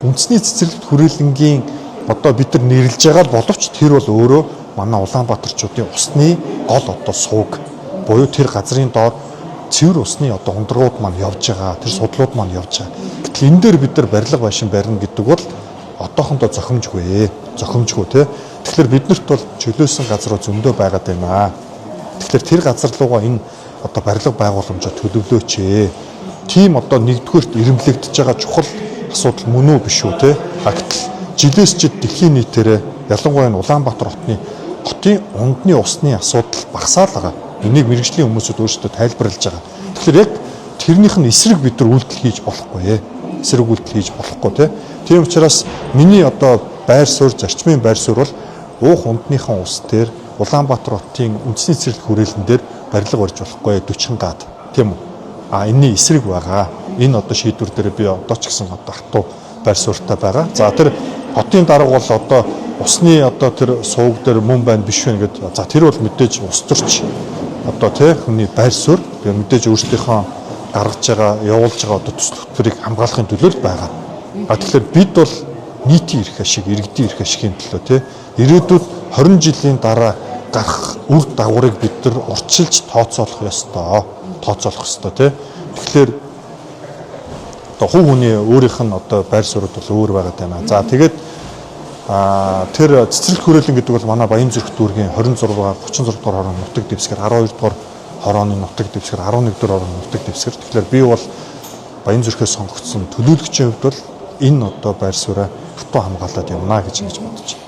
үндэсний цэцэрлэгт хүрээлэнгийн одоо бид нар нэрлэж байгаа боловч тэр бол өөрөө манай Улаанбаатарчуудын усны гол одоо сувг буюу тэр газрын доор цэвэр усны одоо ундрагууд маань явж байгаа, тэр судлууд маань явж байгаа. Гэтэл энэ дээр бид нар барилга байшин барина гэдэг бол одоохондоо зохимжгүй. Зохимжгүй тий. Тэгэхээр биднэрт бол чөлөөсөн газруу зөндөө байгаад байна. Тэгэхээр тэр газар руугаа энэ одоо барилга байгууламжаа төлөвлөөч. Тийм одоо нэгдүгээрт ирэмблэгдэж байгаа чухал асуудал мөн үү биш үү те. Гэтэл жилээс жил дэлхийн нийтээрээ ялангуяа Улаанбаатар хотын ундны усны асуудал багасаал байгаа. Энийг мэргэжлийн хүмүүсүүд өөрсдөө тайлбарлаж байгаа. Тэгэхээр яг тэрнийх нь эсрэг бид нар үйлдэл хийж болохгүй. Эсрэг үйлдэл хийж болохгүй те. Тийм учраас миний одоо байр суурь, зарчмын байр суурь бол уух ундныхан ус дээр Улаанбаатар хотын үндэсний цэцэрлэг хүрээлэн дээр барилга барьж болохгүй 40 гад. Тийм үү? Энэний эсрэг байгаа. Энэ одоо шийдвэр дээр би одоо ч гэсэн одоо хатуу байр суурьтай байгаа. За тэр хотын дарга бол одоо усны одоо тэр сувг дээр мөн байна биш вэ гэдэг. За тэр бол мэдээж ус төрч одоо тий хүний байр суурь мэдээж өөрсдийнхөө гаргаж байгаа, явуулж байгаа одоо төсөл хөтөлбөрийг хамгаалахын төлөө байгаа. Тэгэхээр бид бол нийтийн эрх ашиг, иргэдийн эрх ашигын төлөө тий ирээдүйд 20 жилийн дараа гарах үр дагаврыг бид нар урьдчилж тооцоолох ёстой. Тооцоолох ёстой тий. Тэгэхээр одоо хувь хүний өөрийнх нь одоо байр суурь бол өөр байгаад байна. За тэгээд тэр цэцэрлэг хүрээлэн гэдэг бол манай Баянзүрх дүүргийн 26-аар 36 дугаар хорооны нутаг дэвсгэр 12 дугаар хорооны нутаг дэвсгэр 11 дугаар хорооны нутаг дэвсгэр. Тэгэхээр би бол Баянзүрхээс сонгогдсон төлөөлөгчийн хувьд бол энэ одоо байр сууриа хатуу хамгаалаад явна гэж бодож байна.